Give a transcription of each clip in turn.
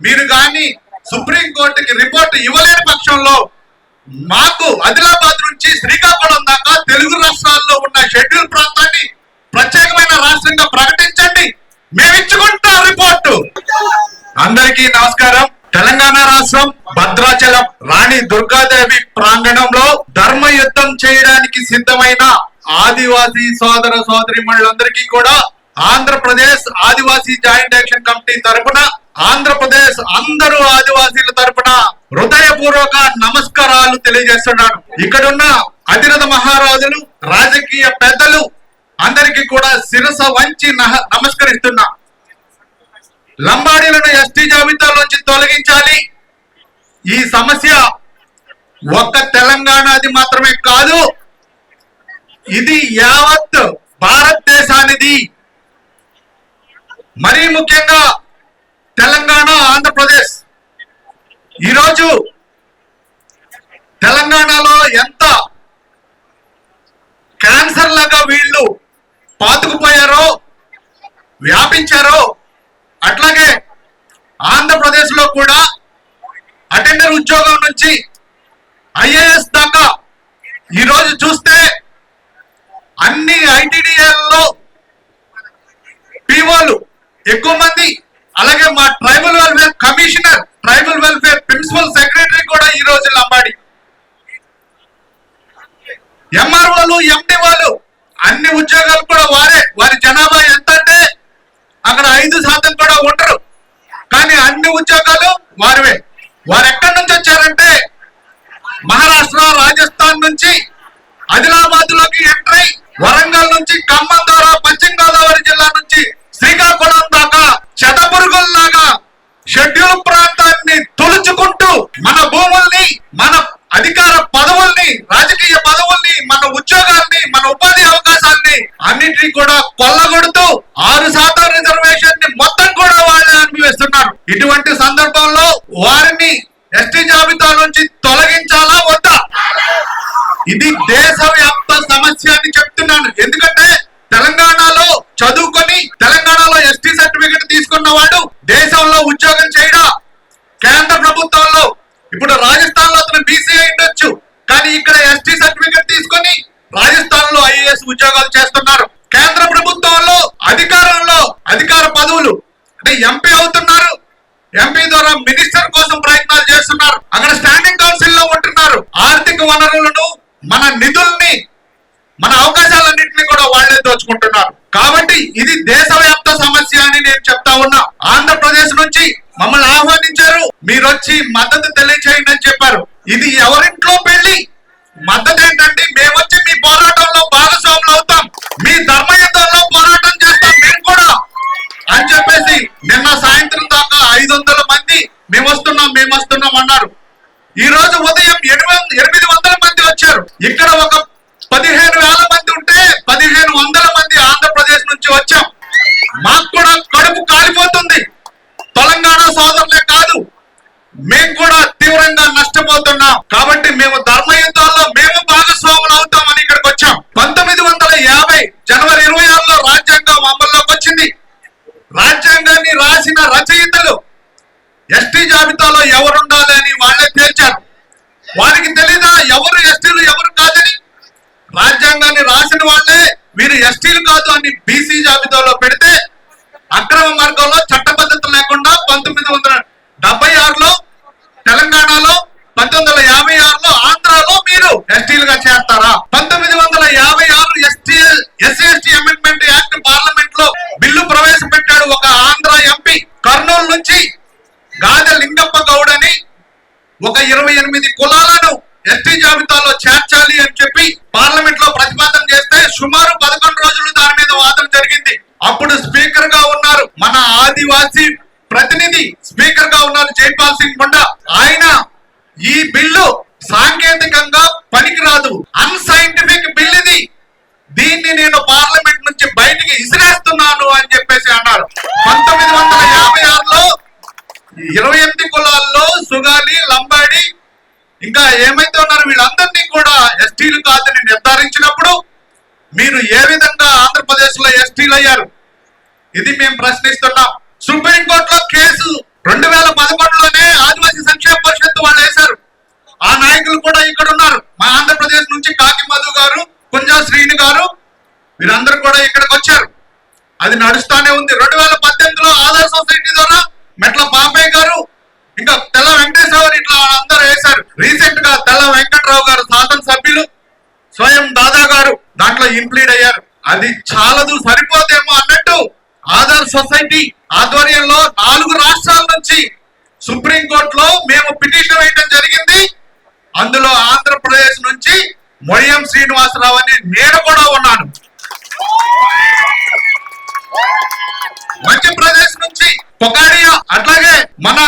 మీరు కానీ సుప్రీంకోర్టుకి రిపోర్ట్ ఇవ్వలేని పక్షంలో మాకు ఆదిలాబాద్ నుంచి శ్రీకాకుళం దాకా తెలుగు రాష్ట్రాల్లో ఉన్న షెడ్యూల్ ప్రాంతాన్ని ప్రత్యేకమైన రాష్ట్రంగా ప్రకటించండి, మేము ఇచ్చుకుంటాం రిపోర్టు. అందరికీ నమస్కారం. తెలంగాణ రాష్ట్రం భద్రాచలం రాణి దుర్గాదేవి ప్రాంగణంలో ధర్మ యుద్ధం చేయడానికి సిద్ధమైన ఆదివాసీ సోదర సోదరిమణులందరికీ కూడా ఆంధ్రప్రదేశ్ ఆదివాసీ జాయింట్ యాక్షన్ కమిటీ తరఫున, ఆంధ్రప్రదేశ్ అందరూ ఆదివాసీల తరఫున హృదయపూర్వక నమస్కారాలు తెలియజేస్తున్నాను. ఇక్కడున్న అతిరథ మహారాజులు, రాజకీయ పెద్దలు అందరికీ కూడా శిరస వంచి నమస్కరిస్తున్నా. లంబాడీలను ఎస్టీ జాబితాలోంచి తొలగించాలి. ఈ సమస్య ఒక్క తెలంగాణది మాత్రమే కాదు, ఇది యావత్ భారతదేశానిది. మరీ ముఖ్యంగా తెలంగాణ, ఆంధ్రప్రదేశ్. ఈరోజు తెలంగాణలో ఎంత క్యాన్సర్ లాగా వీళ్ళు పాతుకుపోయారో, వ్యాపించారో, అట్లాగే ఆంధ్రప్రదేశ్ లో కూడా అటెండర్ ఉద్యోగం నుంచి ఐఏఎస్ దాకా ఈరోజు చూస్తే అన్ని ఐటీడీఏల్లో పీఓలు ఎక్కువ మంది, అలాగే మా tribal welfare commissioner, tribal welfare principal secretary కూడా ఈ రోజు లంబాడి. ఎంఆర్ఓలు, ఎండిఓలు అన్ని ఉద్యోగాలు కూడా వారే. వారి జనాభా ఎంత అంటే అక్కడ 5% కూడా ఉండరు, కానీ అన్ని ఉద్యోగాలు వారివే. వారు ఎక్కడి నుంచి వచ్చారంటే మహారాష్ట్ర, రాజస్థాన్ నుంచి ఆదిలాబాద్ లోకి ఎంట్రై, వరంగల్ నుంచి ఖమ్మం ద్వారా పశ్చిమ గోదావరి జిల్లా నుంచి శ్రీకాకుళం దాకా చెదపురుగుల్లాగా షెడ్యూల్ ప్రాంతాన్ని తొలుచుకుంటూ మన భూముల్ని, మన అధికార పదవుల్ని, రాజకీయ పదవుల్ని, మన ఉద్యోగాల్ని, మన ఉపాధి అవకాశాలని అన్నింటినీ కూడా కొల్లగొడుతూ 6% రిజర్వేషన్ ని మొత్తం కూడా వాళ్ళే అనుభవిస్తున్నారు. ఇటువంటి సందర్భంలో వారిని ఎస్టీ జాబితా నుంచి తొలగించాలా వద్దా? ఇది దేశవ్యాప్త సమస్య అని చెప్తున్నాను. ఎందుకంటే తెలంగాణలో చదువుకొని తెలంగాణలో ఎస్టీ సర్టిఫికెట్ తీసుకున్న వాడు దేశంలో ఉద్యోగం చేయడా? కేంద్ర ప్రభుత్వంలో ఇప్పుడు రాజస్థాన్ లో అతను బీసీ ఉండొచ్చు, కానీ ఇక్కడ ఎస్టీ సర్టిఫికెట్ తీసుకొని రాజస్థాన్ లో ఐఏఎస్ ఉద్యోగాలు చేస్తున్నారు. కేంద్ర ప్రభుత్వంలో అధికారంలో అధికార పదవులు అంటే ఎంపీ అవుతున్నారు, ఎంపీ ద్వారా మినిస్టర్ కోసం ప్రయత్నాలు చేస్తున్నారు, అక్కడ స్టాండింగ్ కౌన్సిల్ లో ఉంటున్నారు. ఆర్థిక వనరులను, మన నిధుల్ని, మన అవకాశాలన్నింటినీ కూడా వాళ్లే దోచుకుంటున్నారు. కాబట్టి ఇది దేశవ్యాప్త సమస్య అని నేను చెప్తా ఉన్నా. ఆంధ్రప్రదేశ్ నుంచి మమ్మల్ని ఆహ్వానించారు, మీరు వచ్చి మద్దతు తెలియచేయండి అని చెప్పారు. ఇది ఎవరింట్లో పెళ్లి? మద్దతు ఏంటంటే మేము వచ్చి మీ పోరాటంలో భాగస్వాములు అవుతాం, మీ ధర్మయుద్ధంలో పోరాటం చేస్తాం మేము కూడా అని చెప్పేసి నిన్న సాయంత్రం దాకా 500 మంది మేము వస్తున్నాం అన్నారు. ఈ రోజు ఉదయం 800 మంది వచ్చారు. ఇక్కడ ఒక 15,000 మంది ఉంటే 1,500 మంది ఆంధ్రప్రదేశ్ నుంచి వచ్చాం. మాకు కూడా కడుపు కాలిపోతుంది. తెలంగాణ సోదరులే కాదు, మేము కూడా తీవ్రంగా నష్టపోతున్నాం. కాబట్టి మేము ధర్మయుద్ధాల్లో మేము భాగస్వాములు అవుతామని ఇక్కడికి వచ్చాం. 1950 జనవరి 26లో రాజ్యాంగం అమల్లోకి వచ్చింది. రాజ్యాంగాన్ని రాసిన రచయితలు ఎస్టీ జాబితాలో ఎవరుండాలి అని వాళ్ళే తేల్చారు. వారికి తెలీదా ఎవరు ఎస్టీలు ఎవరు కాదని? రాజ్యాంగాన్ని రాసిన వాళ్ళే వీరు ఎస్టీలు కాదు అని బీసీ జాబితాలో పెడితే అక్రమ మార్గంలో చట్టబద్ధత లేకుండా 1976లో తెలంగాణలో, 1956లో ఆంధ్రాలో మీరు ఎస్టీలుగా చేస్తారా? 1956 ఎస్సీ అమెండ్మెంట్ యాక్ట్ పార్లమెంట్ లో బిల్లు ప్రవేశపెట్టాడు ఒక ఆంధ్ర ఎంపీ. కర్నూలు నుంచి గాదె లింగప్ప గౌడ్ అని ఒక 28 కులాలను ఎస్టీ జాబితాలో చేర్చాలి అని చెప్పి పార్లమెంట్ లో ప్రతిపాదన చేస్తే సుమారు 11 రోజులు దాని మీద వాదన జరిగింది. అప్పుడు స్పీకర్ గా ఉన్నారు మన ఆదివాసీ ప్రతినిధి, స్పీకర్ గా ఉన్నారు జైపాల్ సింగ్ ముండా. ఆయన ఈ బిల్లు సాంకేతికంగా పనికిరాదు, అన్సైంటిఫిక్ బిల్ ఇది, దీన్ని నేను పార్లమెంట్ నుంచి బయటికి ఇసిరేస్తున్నాను అని చెప్పేసి అన్నారు. 1956లో 28 కులాల్లో సుగాలి, లంబాడి ఇంకా ఏమైతే ఉన్నారు వీళ్ళందరినీ కూడా ఎస్టీలు కాదని నిర్ధారించినప్పుడు మీరు ఏ విధంగా ఆంధ్రప్రదేశ్ లో ఎస్టీలు అయ్యారు? ఇది మేము ప్రశ్నిస్తున్నాం. సుప్రీంకోర్టులో కేసు 2011లోనే ఆదివాసీ సంక్షేమ పరిషత్ వాళ్ళు వేశారు. ఆ నాయకులు కూడా ఇక్కడ ఉన్నారు. మా ఆంధ్రప్రదేశ్ నుంచి కాకి మధు గారు, కుంజా శ్రీని గారు, వీరందరూ కూడా ఇక్కడికి వచ్చారు. అది నడుస్తానే ఉంది. 2018లో ఆధార్ సొసైటీ ద్వారా మెట్ల బాబాయ్ గారు, ఇంకా తెల్ల వెంకటేశ్వర ఇట్లా అందరూ వేశారు. రీసెంట్ గా తెల్ల వెంకట్రావు గారు శాసనసభ్యులు, స్వయం దాదా గారు దాంట్లో ఇంప్లీడ్ అయ్యారు. అది చాలదు, సరిపోదేమో అన్నట్టు ఆధార్ సొసైటీ ఆధ్వర్యంలో 4 రాష్ట్రాల నుంచి సుప్రీంకోర్టులో మేము పిటిషన్ వేయడం జరిగింది. అందులో ఆంధ్రప్రదేశ్ నుంచి మొడియం శ్రీనివాసరావు అని నేను కూడా ఉన్నాను. మధ్యప్రదేశ్ నుంచి పొకాడియా, అట్లాగే మన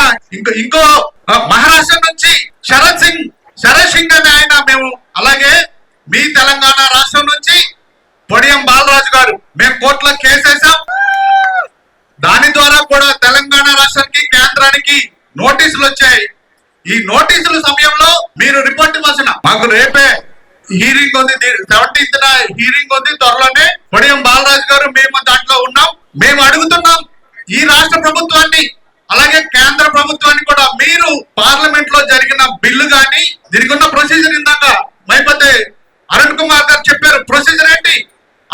ఇంకో మహారాష్ట్ర నుంచి శరత్ సింగ్ అనే ఆయన మేము, అలాగే మీ తెలంగాణ రాష్ట్రం నుంచి పొడియం బాలరాజు గారు మేము కోర్టులో కేసేసాం. దాని ద్వారా కూడా తెలంగాణ రాష్ట్రానికి కేంద్రానికి నోటీసులు వచ్చాయి. ఈ నోటీసుల సమయంలో మీరు రిపోర్ట్ ఇవ్వాల్సిన, మాకు రేపే హీరింగ్ ఉంది, 17th హీరింగ్ ఉంది, త్వరలోనే పొడియం బాలరాజు గారు మేము దాంట్లో ఉన్నాం. మేము అడుగుతున్నాం ఈ రాష్ట్ర ప్రభుత్వాన్ని అలాగే కేంద్ర ప్రభుత్వాన్ని కూడా, మీరు పార్లమెంట్ లో జరిగిన బిల్లు గాని దీనికి ఉన్న ప్రొసీజర్ ఇందాక మైపతి అరుణ్ కుమార్ గారు చెప్పారు. ప్రొసీజర్ ఏంటి?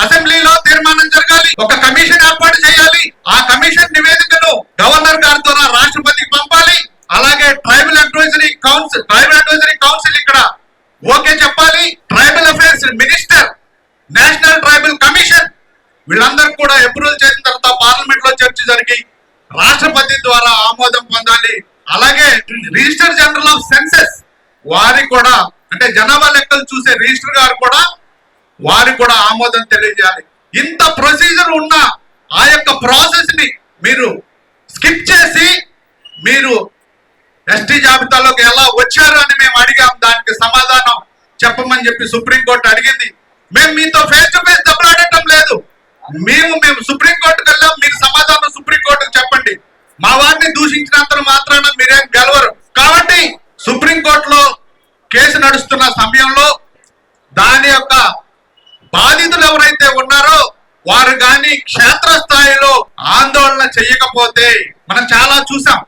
అసెంబ్లీలో తీర్మానం జరగాలి, ఒక కమిషన్ ఏర్పాటు చేయాలి, ఆ కమిషన్ నివేదికను గవర్నర్ గారి ద్వారా రాష్ట్రపతికి పంపాలి, అలాగే ట్రైబల్ అడ్వైజరీ కౌన్సిల్ ఇక్కడ ఓకే చెప్పాలి, tribal affairs minister, national tribal commission వీళ్ళందరూ కూడా అప్రూవల్ చేసిన తర్వాత పార్లమెంట్ లో చర్చ జరిగి రాష్ట్రపతి ద్వారా ఆమోదం పొందాలి. అలాగే రిజిస్టర్ జనరల్ ఆఫ్ సెన్సెస్ వారి కూడా, అంటే జనాభా లెక్కలు చూసే రిజిస్టర్ గారు కూడా, వారి కూడా ఆమోదం తెలియజేయాలి. ఇంత ప్రొసీజర్ ఉన్న ఆ యొక్క ప్రాసెస్ ని మీరు స్కిప్ చేసి మీరు ఎస్టీ జాబితాలోకి ఎలా వచ్చారు అని మేము అడిగాం. దానికి సమాధానం చెప్పమని చెప్పి సుప్రీంకోర్టు అడిగింది. మేము మీతో ఫేస్ టు ఫేస్ దెబ్బలాడటం లేదు. మేము సుప్రీంకోర్టుకు వెళ్ళాం, మీరు సమాధానం సుప్రీంకోర్టుకు చెప్పండి. మా వారిని దూషించినంత మాత్రాన మీరేం గెలవరు. కాబట్టి సుప్రీంకోర్టులో కేసు నడుస్తున్న సమయంలో దాని యొక్క బాధితులు ఎవరైతే ఉన్నారో వారు కానీ క్షేత్రస్థాయిలో ఆందోళన చేయకపోతే, మనం చాలా చూసాం,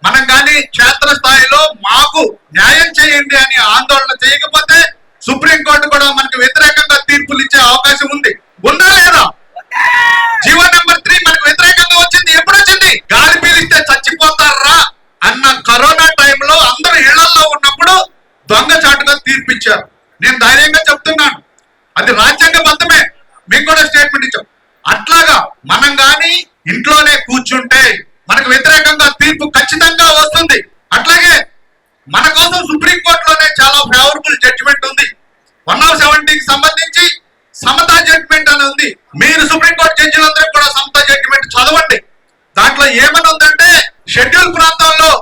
మనం కానీ క్షేత్రస్థాయిలో మాకు న్యాయం చేయండి అని ఆందోళన చేయకపోతే సుప్రీంకోర్టు కూడా మనకు వ్యతిరేకంగా తీర్పులు ఇచ్చే అవకాశం ఉంది. ఉందా లేదా? జీవో నెంబర్ 3 మనకు వ్యతిరేకంగా వచ్చింది. ఎప్పుడు వచ్చింది? గాలి పీలిస్తే చచ్చిపోతారా అన్న కరోనా టైంలో అందరూ ఇళ్లలో ఉన్నప్పుడు దొంగచాటుగా తీర్పిచ్చారు. నేను ధైర్యంగా చెప్తున్నాను, అది రాజ్యాంగబద్ధమే. మేము కూడా స్టేట్మెంట్ ఇచ్చాం. అట్లాగా మనం గాని ఇంట్లోనే కూర్చుంటే మనకు వ్యతిరేకంగా తీర్పు ఖచ్చితంగా వస్తుంది. అట్లాగే మన కోసం సుప్రీంకోర్టులోనే చాలా ఫేవరబుల్ జడ్జిమెంట్ ఉంది. 170కి సంబంధించి సమతా జడ్జిమెంట్ అని ఉంది. మీరు సుప్రీంకోర్టు జడ్జిలందరూ కూడా సమతా జడ్జిమెంట్ చదవండి. దాంట్లో ఏమని ఉందంటే, షెడ్యూల్ ప్రాంతాల్లో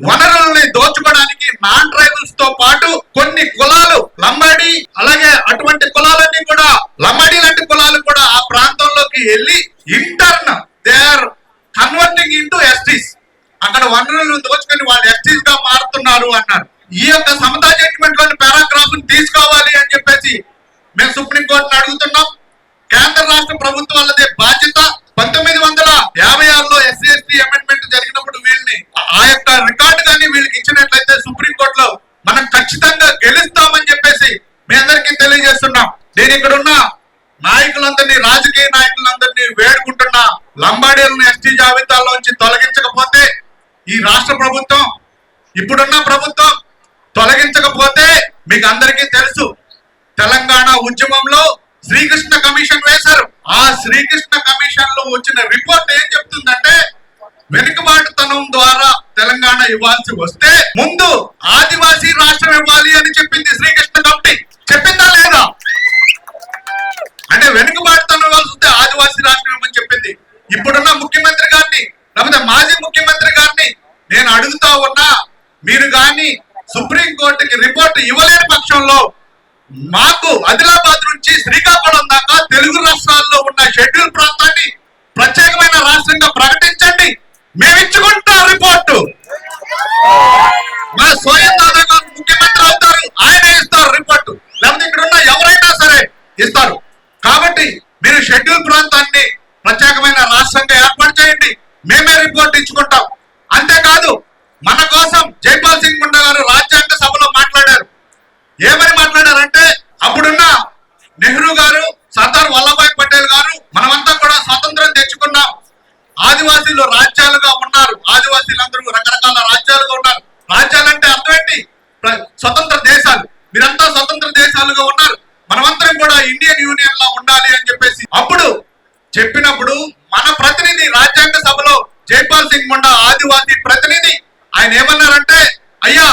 వనరుల్ని దోచుకోవడానికి నాన్ ట్రైబల్స్ తో పాటు కొన్ని కులాలు, లంబాడి, అలాగే అటువంటి కులాలన్నీ కూడా, లంబాడి లాంటి కులాలు కూడా ఆ ప్రాంతంలోకి వెళ్ళి in turn they are converting into STs, అక్కడ వనరులను దోచుకొని వాళ్ళు ఎస్టీస్ గా మారుతున్నారు అన్నారు. ఈ యొక్క సమతా జడ్జిమెంట్ లోని పారాగ్రాఫ్ తీసుకోవాలి అని చెప్పేసి మేము సుప్రీంకోర్టును అడుగుతున్నాం. కేంద్ర రాష్ట్ర ప్రభుత్వాలదే బాధ్యత. 1956లో ఎస్సీ ఎస్టీ అమెండ్మెంట్ జరిగినప్పుడు వీళ్ళని ఆ యొక్క రికార్డు కానీ వీళ్ళకి ఇచ్చినట్లయితే సుప్రీంకోర్టులో మనం ఖచ్చితంగా గెలుస్తామని చెప్పేసి మీ అందరికీ తెలియజేస్తున్నాం. నేను ఇక్కడ ఉన్న నాయకులందరినీ, రాజకీయ నాయకులందరినీ వేడుకుంటున్నా, లంబాడీలను ఎస్టీ జాబితాలోంచి తొలగించకపోతే ఈ రాష్ట్ర ప్రభుత్వం, ఇప్పుడున్న ప్రభుత్వం తొలగించకపోతే మీకు అందరికీ తెలుసు, తెలంగాణ ఉద్యమంలో శ్రీకృష్ణ కమిషన్ వేశారు. ఆ శ్రీకృష్ణ కమిషన్ లో వచ్చిన రిపోర్ట్ ఏం చెప్తుందంటే, వెనుకబాటుతనం ద్వారా తెలంగాణ ఇవ్వాల్సి వస్తే ముందు ఆదివాసీ రాష్ట్రం ఇవ్వాలి అని చెప్పింది శ్రీకృష్ణ కమిటీ. చెప్పిందా లేదా? అంటే వెనుకబాటుతనం ఇవ్వాల్సి వస్తే ఆదివాసీ రాష్ట్రం ఇవ్వమని చెప్పింది. ఇప్పుడున్న ముఖ్యమంత్రి గారిని, లేకపోతే మాజీ ముఖ్యమంత్రి గారిని నేను అడుగుతా ఉన్నా, మీరు కానీ సుప్రీంకోర్టుకి రిపోర్ట్ ఇవ్వలేని పక్షంలో మాకు ఆదిలాబాద్ నుంచి శ్రీకాకుళం దాకా తెలుగు రాష్ట్రాల్లో ఉన్న షెడ్యూల్ ప్రాంతాన్ని ప్రత్యేకమైన రాష్ట్రంగా ప్రకటించండి, మేము ఇచ్చుకుంటాం రిపోర్టు. మా స్వయం దాదా గారు ముఖ్యమంత్రి అవుతారు, ఆయన ఇస్తారు రిపోర్టు, లేకపోతే ఇక్కడ ఉన్న ఎవరైనా సరే ఇస్తారు. కాబట్టి మీరు షెడ్యూల్ ప్రాంతాన్ని ప్రత్యేకమైన రాష్ట్రంగా ఏర్పాటు చేయండి, మేమే రిపోర్ట్ ఇచ్చుకుంటాం. అంతేకాదు మన కోసం జైపాల్ సింగ్ ముండా గారు రాజ్యాంగ సభలో మాట్లాడారు. ఏమని మాట్లాడారంటే, అప్పుడున్న నెహ్రూ గారు, సర్దార్ వల్లభాయ్ పటేల్ గారు, మనమంతా కూడా స్వాతంత్రం తెచ్చుకున్నాం, ఆదివాసీలు రాజ్యాలుగా ఉన్నారు, ఆదివాసీలందరూ రకరకాల రాజ్యాలుగా ఉన్నారు. రాజ్యాలంటే అర్థం ఏంటి? స్వతంత్ర దేశాలు. మీరంతా స్వతంత్ర దేశాలుగా ఉన్నారు, మనమందరం కూడా ఇండియన్ యూనియన్ లా ఉండాలి అని చెప్పేసి అప్పుడు చెప్పినప్పుడు మన ప్రతినిధి రాజ్యాంగ సభలో జైపాల్ సింగ్ ముండా ఆదివాసీ ప్రతినిధి ఆయన ఏమన్నారంటే, అయ్యా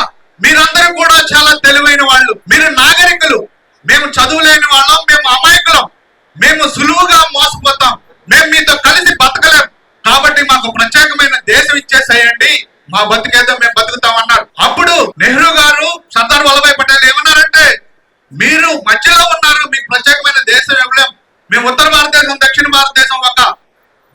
మీరందరూ కూడా చాలా తెలివైన వాళ్ళు, మీరు నాగరికులు, మేము చదువులేని వాళ్ళం, మేము అమాయకులం, మేము సులువుగా మోసపోతాం, మేము మీతో కలిసి బతకలేం, కాబట్టి మాకు ప్రత్యేకమైన దేశం ఇచ్చేసేయండి, మా బతికేదో మేము బతుకుతాం అన్నారు. అప్పుడు నెహ్రూ గారు, సర్దార్ వల్లభాయ్ పటేల్ ఏమన్నారంటే, మీరు మధ్యలో ఉన్నారు, మీకు ప్రత్యేకమైన దేశం ఇవ్వలేం, మేము ఉత్తర భారతదేశం దక్షిణ భారతదేశం ఒక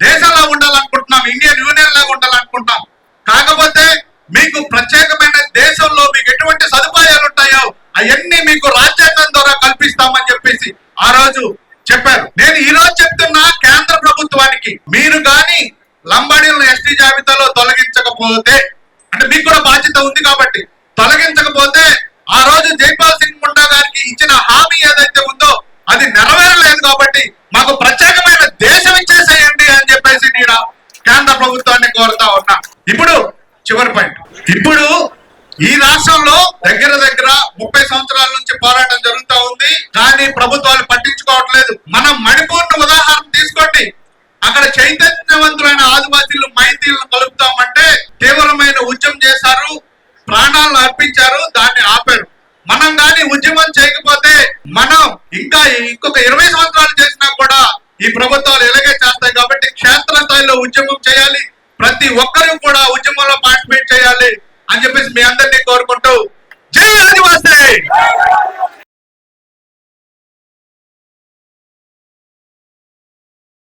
దేశంలా ఉండాలనుకుంటున్నాం, ఇండియన్ యూనియన్ లాగా ఉండాలనుకుంటున్నాం, కాకపోతే మీకు ప్రత్యేకమైన దేశంలో మీకు ఎటువంటి సదుపాయాలు ఉంటాయో అవన్నీ మీకు రాజ్యాంగం ద్వారా కల్పిస్తామని చెప్పేసి ఆ రోజు చెప్పారు. నేను ఈ రోజు చెప్తున్నా కేంద్ర ప్రభుత్వానికి, మీరు గాని లంబాడీలను ఎస్టీ జాబితాలో తొలగించకపోతే, అంటే మీకు కూడా బాధ్యత ఉంది కాబట్టి తొలగించకపోతే, ఆ రోజు జైపాల్ సింగ్ ముండా గారికి ఇచ్చిన హామీ ఏదైతే ఉందో అది నెరవేరలేదు కాబట్టి మాకు ప్రత్యేకమైన దేశం ఇచ్చేసేయండి అని చెప్పేసి నేను కేంద్ర ప్రభుత్వాన్ని కోరుతా ఉన్నా. ఇప్పుడు చివరి పాయింట్, ఇప్పుడు ఈ రాష్ట్రంలో దగ్గర 30 సంవత్సరాల నుంచి పోరాటం జరుగుతూ ఉంది, కానీ ప్రభుత్వాలు పట్టించుకోవట్లేదు. మనం మణిపూర్ ఉదాహరణ తీసుకోండి, అక్కడ చైతన్యవంతులైన ఆదివాసీలు మైతీలను కలుపుతామంటే తీవ్రమైన ఉద్యమం చేశారు, ప్రాణాలను అర్పించారు, దాన్ని ఆపారు. మనం కానీ ఉద్యమం చేయకపోతే మనం ఇంకొక 20 సంవత్సరాలు చేసినా కూడా ఈ ప్రభుత్వాలు ఇలాగే చేస్తాయి. కాబట్టి క్షేత్రస్థాయిలో ఉద్యమం చేయాలి, ప్రతి ఒక్కరూ కూడా ఉద్యమంలో పార్టిసిపేట్ చేయాలి అని చెప్పేసి మీ అందరినీ కోరుకుంటూ, జై ఆదివాసీ.